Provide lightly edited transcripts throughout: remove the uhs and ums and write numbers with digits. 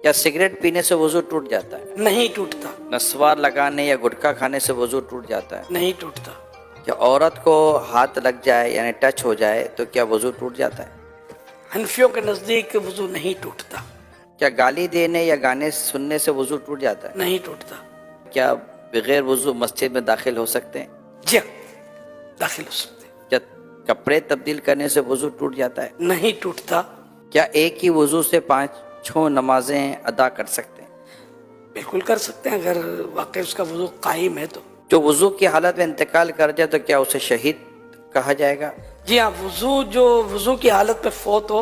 کیا سگریٹ پینے سے وضو ٹوٹ جاتا ہے؟ نہیں ٹوٹتا، نسوار لگانے یا گٹکا کھانے سے وضو ٹوٹ جاتا ہے؟ نہیں ٹوٹتا۔ کیا عورت کو ہاتھ لگ جائے یعنی ٹچ ہو جائے تو کیا وضو ٹوٹ جاتا ہے؟ حنفیوں کے نزدیک وضو نہیں ٹوٹتا، کیا گالی دینے یا گانے سننے سے وضو ٹوٹ جاتا ہے؟ نہیں ٹوٹتا۔ کیا بغیر وضو مسجد میں داخل ہو سکتے ہیں؟ جی ہاں، داخل ہو سکتے، کیا کپڑے تبدیل کرنے سے وضو ٹوٹ جاتا ہے؟ نہیں ٹوٹتا۔ کیا ایک ہی وضو سے 5 نمازیں ادا کر سکتے ہیں؟ بالکل کر سکتے ہیں اگر واقعی اس کا وضو قائم ہے تو۔ جو وضو کی حالت میں انتقال کر جائے تو کیا اسے شہید کہا جائے گا؟ جی ہاں، جو وضو کی حالت میں فوت ہو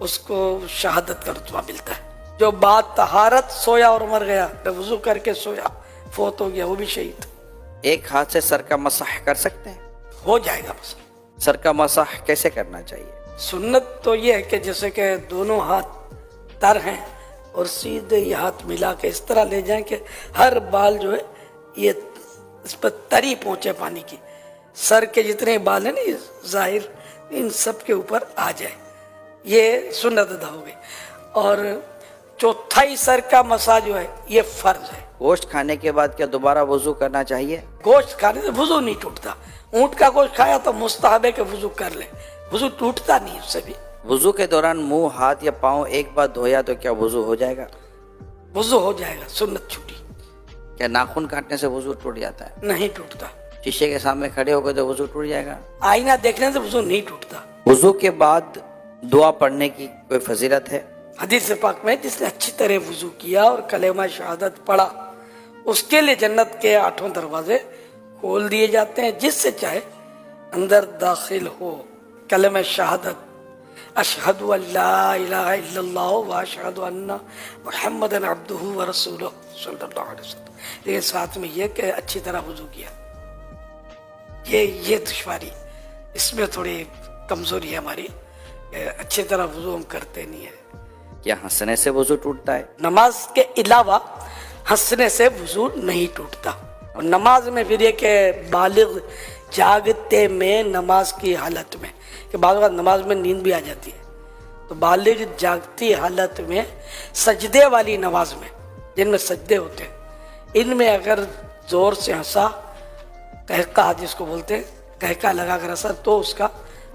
اس کو شہادت کا رتبہ ملتا ہے۔ جو بعد طہارت سویا اور مر گیا، وضو کر کے سویا فوت ہو گیا، وہ بھی شہید۔ ایک ہاتھ سے سر کا مسح کر سکتے ہیں؟ ہو جائے گا مسئلہ۔ سر کا مسح کیسے کرنا چاہیے؟ سنت تو یہ ہے کہ جیسے کہ دونوں ہاتھ تر ہیں اور سیدھے یہ ہاتھ ملا کے اس طرح لے جائیں کہ ہر بال جو ہے یہ اس پر تری پہنچے پانی کی، سر کے جتنے بال ہیں نا یہ ظاہر ان سب کے اوپر آ جائے، یہ سنت ادا ہو گئی۔ اور چوتھائی سر کا مسا جو ہے یہ فرض ہے۔ گوشت کھانے کے بعد کیا دوبارہ وضو کرنا چاہیے؟ گوشت کھانے سے وضو نہیں ٹوٹتا، اونٹ کا گوشت کھایا تو مستحب ہے کہ وضو کر لے، وضو ٹوٹتا نہیں اس سے بھی۔ وضو کے دوران منہ، ہاتھ یا پاؤں ایک بار دھویا تو کیا وضو ہو جائے گا؟ وضو ہو جائے گا، سنت چھوٹی، کیا ناخن کاٹنے سے وضو ٹوٹ جاتا ہے؟ نہیں ٹوٹتا۔ شیشے کے سامنے کھڑے ہو گئے تو وضو ٹوٹ جائے گا؟ آئینہ دیکھنے سے وضو نہیں ٹوٹتا۔ وضو کے بعد دعا پڑھنے کی کوئی فضیلت ہے؟ حدیث پاک میں جس نے اچھی طرح وضو کیا اور کلمہ شہادت پڑھا اس کے لیے جنت کے 8 دروازے کھول دیے جاتے ہیں، جس سے چاہے اندر داخل ہو۔ کلمہ شہادت اشہد ان لا الہ الا اللہ واشہد ان محمد عبدہ ورسولہ صلی اللہ علیہ وسلم، لیکن ساتھ میں یہ کہ اچھی طرح وضو کیا۔ یہ دشواری، اس میں تھوڑی کمزوری ہے ہماری، اچھی طرح وضو ہم کرتے نہیں ہیں۔ کیا ہنسنے سے وضو ٹوٹتا ہے؟ نماز کے علاوہ ہنسنے سے وضو نہیں ٹوٹتا۔ اور نماز میں پھر یہ کہ بالغ جاگتے میں نماز کی حالت میں، کہ بعض اوقات نماز میں نیند بھی آ جاتی ہے، تو بالغ جاگتی حالت میں سجدے والی نماز میں جن میں سجدے ہوتے ہیں، ان میں اگر زور سے ہنسا، قہقہ جس کو بولتے ہیں، قہقہ لگا کر ہنسا تو اس کا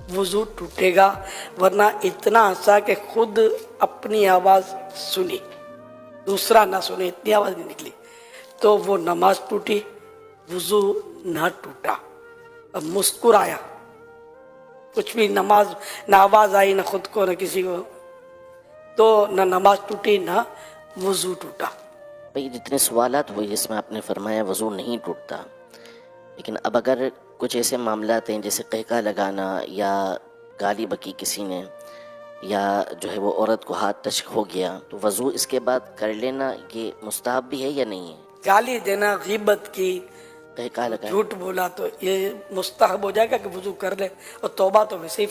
وضو ٹوٹے گا، ورنہ اتنا ہنسا کہ خود اپنی آواز سنی، دوسرا نہ سنے، اتنی آواز نہیں نکلی، تو وہ نماز ٹوٹی، وضو نہ ٹوٹا۔ اب مسکرایا، کچھ بھی نماز نہ آواز آئی نہ خود کو نہ کسی کو، تو نہ نماز ٹوٹی نہ وضو ٹوٹا۔ بھئی جتنے سوالات ہوئے جس میں آپ نے فرمایا وضو نہیں ٹوٹتا، لیکن اب اگر کچھ ایسے معاملات ہیں جیسے قہقہ لگانا یا گالی بکی کسی نے، یا جو ہے وہ عورت کو ہاتھ ٹچ ہو گیا، تو وضو اس کے بعد کر لینا یہ مستحب بھی ہے یا نہیں ہے؟ گالی دینا، غیبت کی، قہقہ لگانا، جھوٹ بولا تو یہ مستحب ہو جائے گا کہ وضو کر لے، اور توبہ تو ویسے ہی